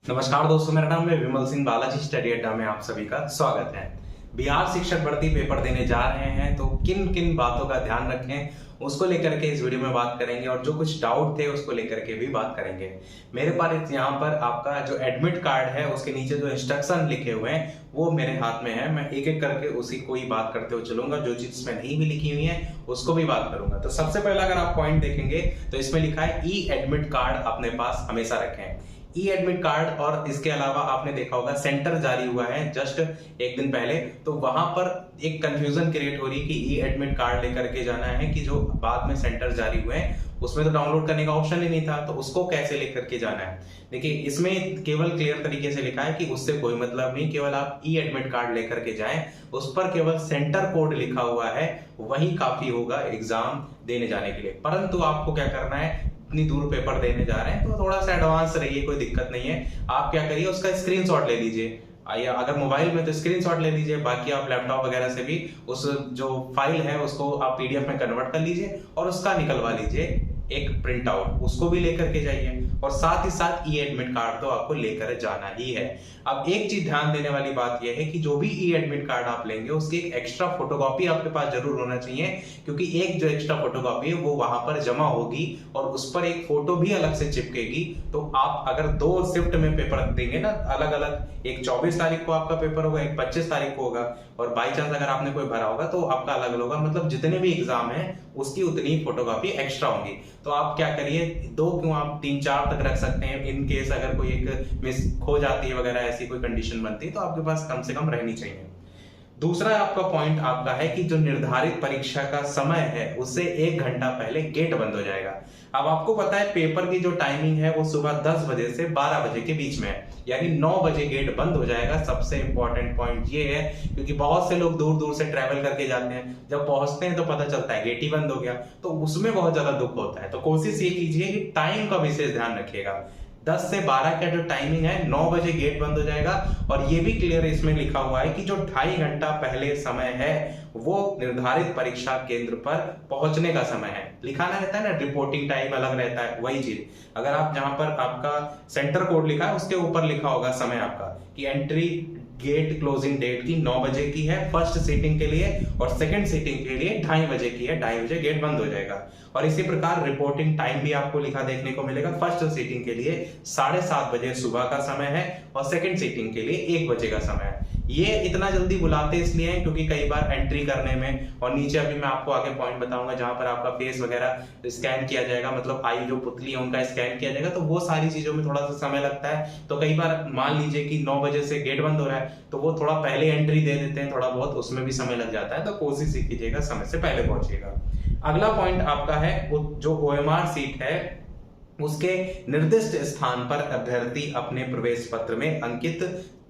नमस्कार दोस्तों, मेरा नाम है विमल सिंह। बालाजी स्टडी अड्डा में आप सभी का स्वागत है। बिहार शिक्षक भर्ती पेपर देने जा रहे हैं, तो किन किन बातों का ध्यान रखें उसको लेकर के इस वीडियो में बात करेंगे और जो कुछ डाउट थे उसको लेकर के भी बात करेंगे। मेरे पास यहाँ पर आपका जो एडमिट कार्ड है उसके नीचे जो इंस्ट्रक्शन लिखे हुए हैं वो मेरे हाथ में है। मैं एक एक करके उसी को ही बात करते हुए चलूंगा। जो चीज इसमें नहीं भी लिखी हुई है उसको भी बात करूंगा। तो सबसे पहला अगर आप पॉइंट देखेंगे तो इसमें लिखा है ई एडमिट कार्ड अपने पास हमेशा रखें। ई एडमिट कार्ड और इसके अलावा आपने देखा होगा सेंटर जारी हुआ है जस्ट एक दिन पहले, तो वहां पर एक कंफ्यूजन क्रिएट हो रही है कि ई एडमिट कार्ड लेकर के जाना है कि जो बाद में सेंटर जारी हुए हैं उसमें तो डाउनलोड करने का ऑप्शन ही नहीं था, तो उसको कैसे लेकर के जाना है। देखिए, इसमें केवल क्लियर तरीके से लिखा है कि उससे कोई मतलब नहीं, केवल आप ई एडमिट कार्ड लेकर के जाएं, उस पर केवल सेंटर कोड लिखा हुआ है वही काफी होगा एग्जाम देने जाने के लिए। परंतु आपको क्या करना है, इतनी दूर पेपर देने जा रहे हैं तो थोड़ा सा एडवांस रहिए, कोई दिक्कत नहीं है। आप क्या करिए, उसका स्क्रीनशॉट ले लीजिए, या अगर मोबाइल में तो स्क्रीनशॉट ले लीजिए, बाकी आप लैपटॉप वगैरह से भी उस जो फाइल है उसको आप पीडीएफ में कन्वर्ट कर लीजिए और उसका निकलवा लीजिए एक प्रिंट आउट, उसको भी लेकर के जाइए। और साथ ही साथ ई एडमिट कार्ड तो आपको लेकर जाना ही है। अब एक चीज ध्यान देने वाली बात यह है कि जो भी ई एडमिट कार्ड आप लेंगे उसकी एक एक्स्ट्रा फोटोकॉपी आपके पास जरूर होना चाहिए, क्योंकि एक जो एक्स्ट्रा फोटोकॉपी है वो वहां पर जमा होगी और उस पर एक फोटो भी अलग से चिपकेगी। तो आप अगर दो शिफ्ट में पेपर देंगे ना अलग अलग, एक 24 तारीख को आपका पेपर होगा, एक 25 तारीख को होगा, और बाई चांस अगर आपने कोई भरा होगा तो आपका अलग अलग होगा, मतलब जितने भी एग्जाम है उसकी उतनी फोटोकॉपी एक्स्ट्रा होंगी। तो आप क्या करिए, दो क्यों आप 3-4 तक रख सकते हैं, इन केस अगर कोई एक मिस खो जाती है वगैरह ऐसी कोई कंडीशन बनती है तो आपके पास कम से कम रहनी चाहिए। दूसरा आपका पॉइंट आपका है कि जो निर्धारित परीक्षा का समय है उससे 1 घंटा पहले गेट बंद हो जाएगा। अब आपको पता है पेपर की जो टाइमिंग है वो सुबह 10 बजे से 12 बजे के बीच में है, यानी 9 बजे गेट बंद हो जाएगा। सबसे इंपॉर्टेंट पॉइंट ये है, क्योंकि बहुत से लोग दूर दूर से ट्रैवल करके जाते हैं, जब पहुंचते हैं तो पता चलता है गेट ही बंद हो गया, तो उसमें बहुत ज्यादा दुख होता है। तो कोशिश ये कीजिए कि टाइम का विशेष ध्यान रखिएगा। 10 से 12 का जो टाइमिंग है, 9 बजे गेट बंद हो जाएगा। और ये भी क्लियर इसमें लिखा हुआ है कि जो 2.5 घंटा पहले समय है वो निर्धारित परीक्षा केंद्र पर पहुंचने का समय है। लिखाना रहता है ना, रिपोर्टिंग टाइम अलग रहता है, वही चीज अगर आप जहां पर आपका सेंटर कोड लिखा है उसके ऊपर लिखा होगा समय आपका कि एंट्री गेट क्लोजिंग डेट की 9 बजे की है फर्स्ट सीटिंग के लिए, और सेकंड सीटिंग के लिए 2:30 बजे की है, 2:30 बजे गेट बंद हो जाएगा। और इसी प्रकार रिपोर्टिंग टाइम भी आपको लिखा देखने को मिलेगा। फर्स्ट सीटिंग के लिए 7:30 बजे सुबह का समय है और सेकंड सीटिंग के लिए 1 बजे का समय है। ये इतना जल्दी बुलाते इसलिए हैं क्योंकि कई बार एंट्री करने में, और नीचे अभी मैं आपको आगे पॉइंट बताऊंगा जहां पर आपका फेस वगैरह स्कैन किया जाएगा, मतलब आई जो पुतली है उनका स्कैन किया जाएगा, तो वो सारी चीजों में थोड़ा सा समय लगता है। तो कई बार मान लीजिए कि 9 बजे से गेट बंद हो रहा है तो वो थोड़ा पहले एंट्री दे देते हैं, थोड़ा बहुत उसमें भी समय लग जाता है। तो कोशिश कीजिएगा समय से पहले पहुंचिएगा। अगला पॉइंट आपका है जो ओएमआर सीट है उसके निर्दिष्ट स्थान पर अभ्यर्थी अपने प्रवेश पत्र में अंकित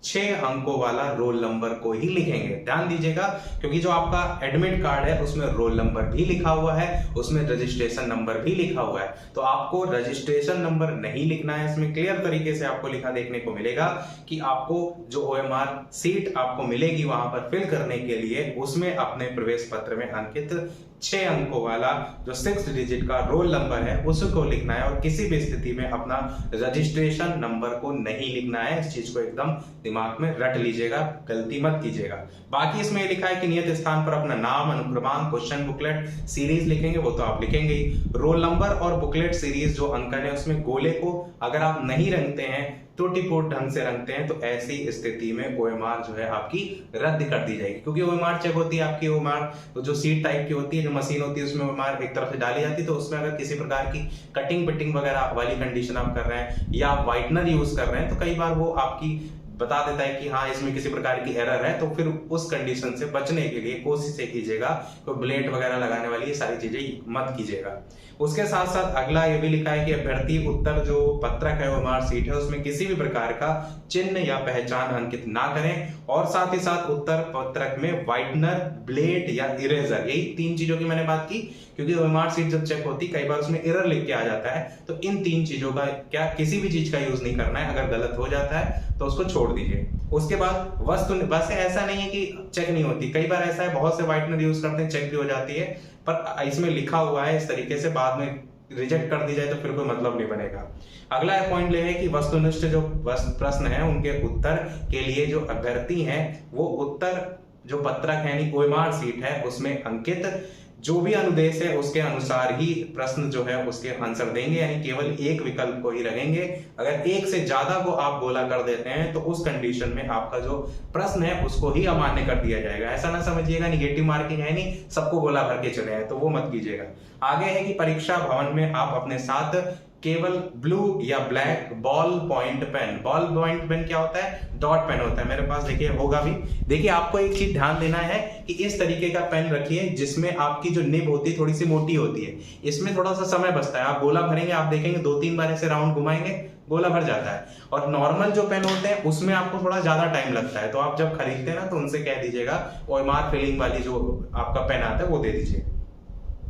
6 अंकों वाला रोल नंबर को ही लिखेंगे। ध्यान दीजिएगा, क्योंकि जो आपका एडमिट कार्ड है उसमें रोल नंबर भी लिखा हुआ है, उसमें रजिस्ट्रेशन नंबर भी लिखा हुआ है। तो आपको रजिस्ट्रेशन नंबर नहीं लिखना है, इसमें क्लियर तरीके से आपको लिखा देखने को मिलेगा कि आपको जो ओएमआर सीट आपको मिलेगी वहां पर फिल करने के लिए उसमें अपने प्रवेश पत्र में अंकित 6 अंकों वाला जो 6 डिजिट का रोल नंबर है उसको लिखना है, और किसी भी स्थिति में अपना रजिस्ट्रेशन नंबर को नहीं लिखना है। इस चीज को एकदम दिमाग में रट लीजिएगा, गलती मत कीजिएगा। बाकी इसमें लिखा है कि नियत स्थान पर अपना नाम, अनुक्रमांक, क्वेश्चन बुकलेट सीरीज लिखेंगे, वो तो आप लिखेंगे ही। रोल नंबर और बुकलेट सीरीज जो अंकन है उसमें गोले को अगर आप नहीं रंगते हैं, त्रुटिपूर्ण ढंग से रंगते हैं, तो ऐसी स्थिति में ओएमआर जो है आपकी रद्द कर दी जाएगी। क्योंकि ओएमआर चेक होती है आपकी, ओएमआर तो जो सीट टाइप की होती है, जो मशीन होती है उसमें ओएमआर एक तरफ से डाली जाती है, तो उसमें अगर किसी प्रकार की कटिंग पिटिंग वगैरह वाली कंडीशन आप कर रहे हैं या व्हाइटनर यूज कर रहे हैं तो कई बार वो आपकी बता देता है कि हाँ इसमें किसी प्रकार की एरर है। तो फिर उस कंडीशन से बचने के लिए कोशिश कीजिएगा कोई ब्लेड वगैरह लगाने वाली ये सारी चीजें मत कीजिएगा। उसके साथ साथ अगला ये भी लिखा है कि अभ्यर्थी उत्तर जो पत्रक है ओएमआर सीट है उसमें किसी भी प्रकार का चिन्ह या पहचान अंकित ना करें, और साथ ही साथ उत्तर पत्रक में व्हाइटनर, ब्लेड या इरेजर, यही 3 चीजों की मैंने बात की। क्योंकि ओएमआर सीट जब चेक होती कई बार उसमें एरर लिख के आ जाता है, तो इन 3 चीजों का क्या किसी भी चीज का यूज नहीं करना है। अगर गलत हो जाता है तो उसको छोड़ दीजिए। उसके बाद वस्तु बस ऐसा नहीं है कि चेक नहीं होती, कई बार ऐसा है बहुत से व्हाइटनर यूज करते हैं चेक भी हो जाती है, पर इसमें लिखा हुआ है इस तरीके से बाद में रिजेक्ट कर दी जाए तो फिर कोई मतलब नहीं बनेगा। अगला पॉइंट ये है कि वस्तुनिष्ठ जो प्रश्न है उनके उत्तर के लिए जो अभ्यर्थी हैं वो उत्तर जो पत्रक है यानी ओएमआर सीट है उसमें अंकित जो भी अनुदेश है उसके अनुसार ही प्रश्न जो है उसके आंसर देंगे, यानी केवल एक विकल्प को ही रखेंगे। अगर एक से ज्यादा को आप गोला कर देते हैं तो उस कंडीशन में आपका जो प्रश्न है उसको ही अमान्य कर दिया जाएगा। ऐसा ना समझिएगा निगेटिव मार्किंग है नहीं, सबको गोला भर के चले हैं, तो वो मत कीजिएगा। आगे है कि परीक्षा भवन में आप अपने साथ केवल ब्लू या black ball point pen, ball point pen क्या होता है, डॉट पेन होता है, मेरे पास देखिए होगा भी। देखिए आपको एक चीज ध्यान देना है कि इस तरीके का पेन रखिए जिसमें आपकी जो निब होती है थोड़ी सी मोटी होती है, इसमें थोड़ा सा समय बचता है। आप गोला भरेंगे, आप देखेंगे 2-3 बार ऐसे राउंड घुमाएंगे गोला भर जाता है। और नॉर्मल जो पेन होते हैं उसमें आपको थोड़ा ज्यादा टाइम लगता है, तो आप जब खरीदते हैं ना तो उनसे कह दीजिएगा ओएमआर फिलिंग वाली जो आपका पेन आता है वो दे दीजिए।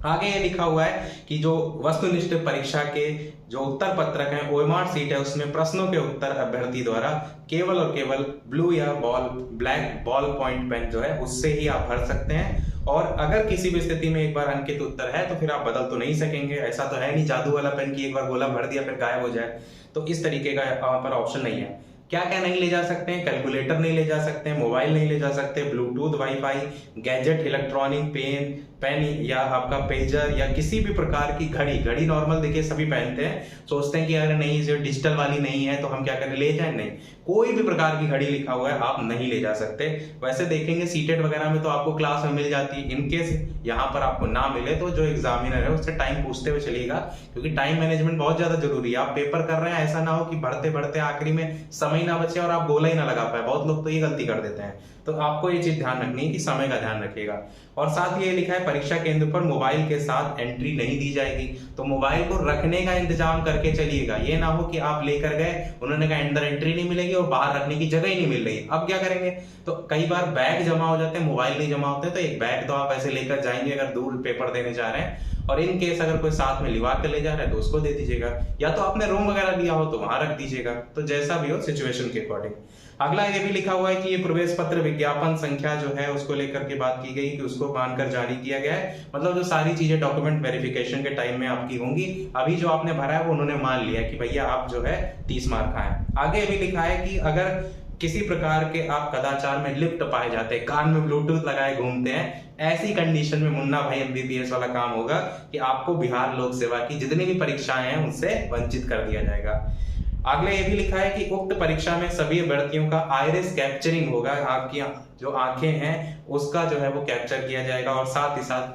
आगे ये लिखा हुआ है कि जो वस्तुनिष्ठ परीक्षा के जो उत्तर पत्रक हैं ओएमआर सीट है उसमें प्रश्नों के उत्तर अभ्यर्थी द्वारा केवल और केवल ब्लू या ब्लैक बॉल पॉइंट पेन जो है उससे ही आप भर सकते हैं। और अगर किसी भी स्थिति में एक बार अंकित उत्तर है तो फिर आप बदल तो नहीं सकेंगे। ऐसा तो है नहीं जादू वाला पेन की एक बार गोला भर दिया फिर गायब हो जाए, तो इस तरीके का वहां पर ऑप्शन नहीं है। क्या क्या नहीं ले जा सकते हैं, कैलकुलेटर नहीं ले जा सकते हैं, मोबाइल नहीं ले जा सकते, bluetooth, wifi, gadget, electronic, pen या आपका पेजर या किसी भी प्रकार की घड़ी नॉर्मल देखिए सभी पहनते हैं, सोचते हैं कि अगर नहीं जो डिजिटल वाली नहीं है तो हम क्या करें ले जाए, नहीं, कोई भी प्रकार की घड़ी लिखा हुआ है आप नहीं ले जा सकते। वैसे देखेंगे सीटेट वगैरह में तो आपको क्लास में मिल जाती है, इनकेस यहाँ पर आपको ना मिले तो जो एग्जामिनर है उससे टाइम पूछते हुए चलिएगा, क्योंकि टाइम मैनेजमेंट बहुत ज्यादा जरूरी है। आप पेपर कर रहे हैं, ऐसा ना हो कि बढ़ते बढ़ते आखिरी में समय ना बचे और आप गोला ही ना लगा पाए, बहुत लोग तो ये गलती कर देते हैं। तो आपको ये चीज ध्यान रखनी है कि समय का ध्यान रखिएगा। और साथ ये लिखा है परीक्षा केंद्र पर मोबाइल के साथ एंट्री नहीं दी जाएगी, तो मोबाइल को रखने का इंतजाम करके चलिएगा। ये ना हो कि आप लेकर गए, उन्होंने कहा अंदर एंट्री नहीं मिलेगी और बाहर रखने की जगह ही नहीं मिल रही, अब क्या करेंगे। तो कई बार बैग जमा हो जाते हैं, मोबाइल नहीं जमा होते, तो एक बैग तो आप ऐसे लेकर जाएंगे अगर दूर पेपर देने जा रहे हैं। और इन केस अगर कोई साथ में लिवा के ले जा रहा है तो उसको दे दीजिएगा, या तो आपने रूम वगैरह लिया हो तो वहां रख दीजिएगा, तो जैसा भी हो सिचुएशन के अकॉर्डिंग। अगला ये भी लिखा हुआ है कि ये प्रवेश पत्र विज्ञापन संख्या जो है उसको लेकर के बात की गई कि उसको मानकर जारी किया गया है, मतलब जो सारी चीजें डॉक्यूमेंट वेरिफिकेशन के टाइम में आपकी होंगी, अभी जो आपने भरा है वो उन्होंने मान लिया कि भैया आप जो है 30 मार्क आए। आगे भी लिखा है कि अगर किसी प्रकार के आप कदाचार में लिप्त पाए जाते हैं, कान में ब्लूटूथ लगाए घूमते हैं, ऐसी कंडीशन में मुन्ना भाई एमबीबीएस वाला काम होगा कि आपको बिहार लोक सेवा की जितनी भी परीक्षाएं हैं उनसे वंचित कर दिया जाएगा। अगले ये भी लिखा है कि उक्त परीक्षा में सभी अभ्यर्थियों का आइरिस कैप्चरिंग होगा, आपकी जो आंखें हैं उसका जो है वो कैप्चर किया जाएगा, और साथ ही साथ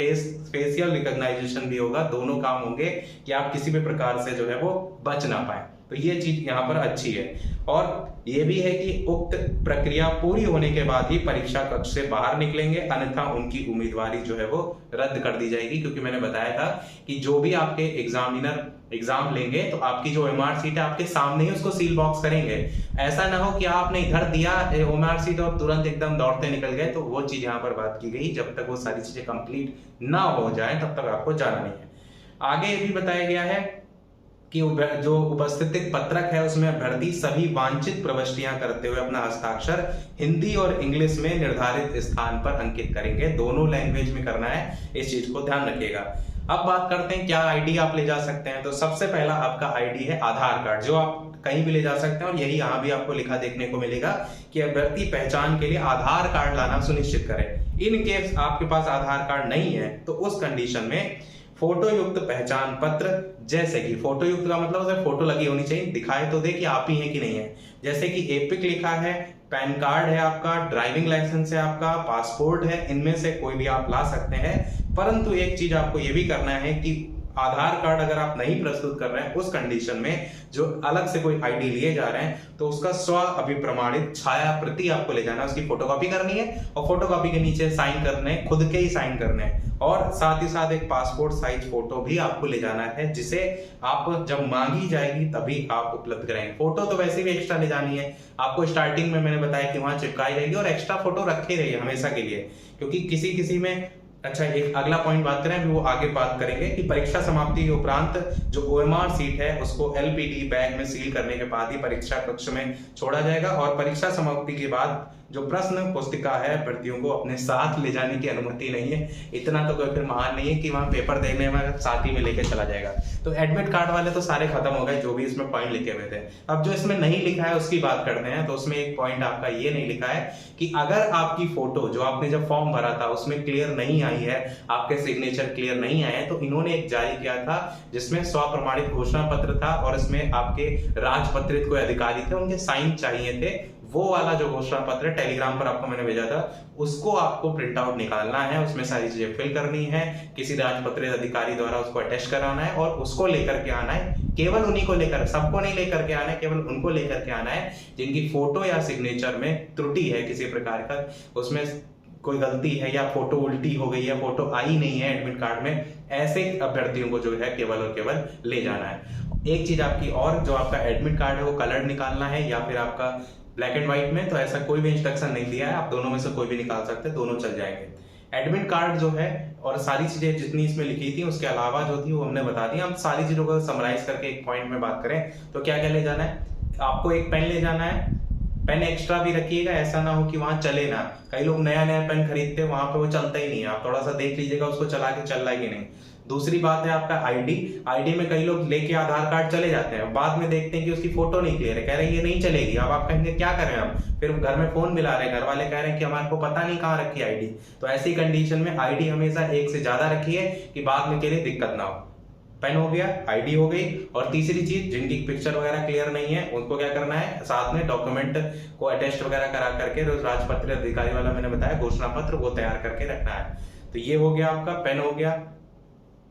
फेशियल रिकॉग्नाइजेशन भी होगा। दोनों काम होंगे कि आप किसी भी प्रकार से जो है वो बच ना पाए, तो ये चीज यहाँ पर अच्छी है। और ये भी है कि उक्त प्रक्रिया पूरी होने के बाद ही परीक्षा कक्ष से बाहर निकलेंगे, अन्यथा उनकी उम्मीदवारी जो है वो रद्द कर दी जाएगी। क्योंकि मैंने बताया था कि जो भी आपके एग्जामिनर एग्जाम लेंगे तो आपकी जो ओएमआर सीट है आपके सामने ही उसको सील बॉक्स करेंगे। ऐसा ना हो कि आपने इधर दिया ओएमआर सीट और तुरंत एकदम दौड़ते निकल गए, तो वो चीज यहाँ पर बात की गई, जब तक वो सारी चीजें कंप्लीट ना हो जाए तब तक आपको जाना नहीं है। आगे ये भी बताया गया है कि जो उपस्थित पत्रक है उसमें अभ्यर्थी सभी वांछित प्रविष्टियां करते हुए अपना हस्ताक्षर हिंदी और इंग्लिश में निर्धारित स्थान पर अंकित करेंगे, दोनों लैंग्वेज में करना है, इस चीज को ध्यान रखिएगा। अब बात करते हैं क्या आईडी आप ले जा सकते हैं। तो सबसे पहला आपका आईडी है आधार कार्ड, जो आप कहीं भी ले जा सकते हैं, और यही यहाँ भी आपको लिखा देखने को मिलेगा कि अभ्यर्थी पहचान के लिए आधार कार्ड लाना सुनिश्चित करें। इन केस आपके पास आधार कार्ड नहीं है तो उस कंडीशन में फोटो युक्त पहचान पत्र, जैसे कि फोटो युक्त का मतलब उसे फोटो लगी होनी चाहिए, दिखाए तो दे कि आप ही हैं कि नहीं है, जैसे कि एपिक लिखा है, पैन कार्ड है आपका, ड्राइविंग लाइसेंस है आपका, पासपोर्ट है, इनमें से कोई भी आप ला सकते हैं। परंतु एक चीज आपको ये भी करना है कि आधार कार्ड अगर आप नहीं प्रस्तुत कर रहे हैं उस कंडीशन में जो अलग से कोई आईडी लिए जा रहे हैं तो उसका स्व अभिप्रमाणित छाया प्रति आपको ले जाना है, उसकी फोटोकॉपी करनी है और फोटोकॉपी के नीचे साइन करने, खुद के ही साइन करने हैं, और साथ ही साथ एक पासपोर्ट साइज फोटो भी आपको ले जाना है, जिसे आप जब मांगी जाएगी तभी आप उपलब्ध कराएंगे। फोटो तो वैसे भी एक्स्ट्रा ले जानी है आपको, स्टार्टिंग में मैंने बताया कि वहां चिपकाई रहेगी, और एक्स्ट्रा फोटो रखे रहिए हमेशा के लिए, क्योंकि किसी में अच्छा एक अगला पॉइंट बात करें, वो आगे बात करेंगे कि परीक्षा समाप्ति के उपरांत जो ओएमआर सीट है उसको एलपीडी बैग में सील करने के बाद ही परीक्षा कक्ष में छोड़ा जाएगा, और परीक्षा समाप्ति के बाद जो प्रश्न पुस्तिका है अभ्यर्थियों को अपने साथ ले जाने की अनुमति नहीं है। इतना तो कोई फिर महान नहीं है कि वहाँ पेपर देने में साथ ही में लेके चला जाएगा। तो एडमिट कार्ड वाले तो सारे खत्म हो गए, जो भी इसमें पॉइंट लिखे हुए थे। अब जो इसमें नहीं लिखा है उसकी बात करते हैं। तो उसमें एक पॉइंट आपका ये नहीं लिखा है कि अगर आपकी फोटो जो आपने जब फॉर्म भरा था उसमें क्लियर नहीं आई है, आपके सिग्नेचर क्लियर नहीं आए हैं, तो इन्होंने एक जारी किया था जिसमें स्वप्रमाणित घोषणा पत्र था और इसमें आपके राजपत्रित कोई अधिकारी थे, उनके साइन चाहिए थे। वो वाला जो घोषणा पत्र टेलीग्राम पर आपको मैंने भेजा था, उसको आपको प्रिंट आउट निकालना है, उसमें सारी चीजें फिल करनी है, किसी राजपत्रित अधिकारी द्वारा उसको अटेस्ट कराना है और उसको लेकर के आना है। केवल उन्हीं को लेकर, सबको नहीं लेकर के आना है, केवल उनको लेकर के आना है जिनकी फोटो या सिग्नेचर में त्रुटि है किसी प्रकार का, उसमें कोई गलती है या फोटो उल्टी हो गई है, फोटो आई नहीं है एडमिट कार्ड में। ऐसे अभ्यर्थियों को जो है केवल और केवल ले जाना है। एक चीज आपकी और, जो आपका एडमिट कार्ड है वो कलर्ड निकालना है या फिर आपका ब्लैक एंड व्हाइट में, तो ऐसा कोई भी इंस्ट्रक्शन नहीं दिया है, आप दोनों में से कोई भी निकाल सकते हैं, दोनों चल जाएंगे। एडमिट कार्ड जो है और सारी चीजें जितनी इसमें लिखी थी उसके अलावा जो थी वो हमने बता दी। हम सारी चीजों को समराइज करके एक पॉइंट में बात करें तो क्या क्या ले जाना है। आपको एक पेन ले जाना है, पेन एक्स्ट्रा भी रखिएगा, ऐसा ना हो कि वहां चले ना। कई लोग नया नया पेन खरीदते हैं, वहां पे वो चलता ही नहीं है, आप थोड़ा सा देख लीजिएगा उसको चला के चल रहा है कि नहीं। दूसरी बात है आपका आईडी में कई लोग लेके आधार कार्ड चले जाते हैं, बाद में देखते हैं कि उसकी फोटो नहीं क्लियर है, कह रहे हैं ये नहीं चलेगी। अब आप कहेंगे क्या करें, हम फिर घर में फोन मिला रहे हैं, घर वाले कह रहे हैं कि हमारे को पता नहीं कहाँ रखी आईडी। तो ऐसी कंडीशन में आईडी हमेशा एक से ज्यादा रखिए कि बाद में के लिए दिक्कत ना हो। पेन हो गया, आईडी हो गई, और तीसरी चीज जिनकी पिक्चर वगैरह क्लियर नहीं है उनको क्या करना है, साथ में डॉक्यूमेंट को अटेस्ट वगैरह करा करके राजपत्रित अधिकारी वाला मैंने बताया घोषणा पत्र, वो तैयार करके रखना है। तो ये हो गया आपका, पेन हो गया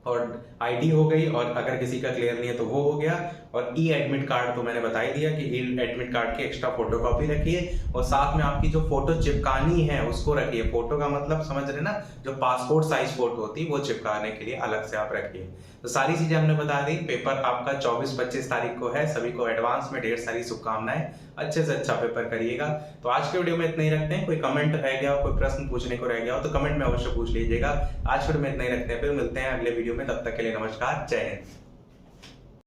और आईडी हो गई, और अगर किसी का क्लियर नहीं है तो वो हो गया। और ई एडमिट कार्ड तो मैंने बता ही दिया कि ई एडमिट कार्ड की एक्स्ट्रा फोटोकॉपी रखिए, और साथ में आपकी जो फोटो चिपकानी है उसको रखिए। फोटो का मतलब समझ रहे ना, जो पासपोर्ट साइज फोटो होती है वो चिपकाने के लिए अलग से आप रखिए। तो सारी चीजें हमने बता दी। पेपर आपका 24-25 तारीख को है। सभी को एडवांस में ढेर सारी शुभकामनाएं, अच्छे से अच्छा पेपर करिएगा। तो आज के वीडियो में इतना ही रखते हैं। कोई कमेंट रह गया हो, कोई प्रश्न पूछने को रह गया हो तो कमेंट में अवश्य पूछ लीजिएगा। आज के वीडियो में इतना ही रखते हैं, फिर मिलते हैं अगले वीडियो में। तब तक के लिए नमस्कार, जय हिंद।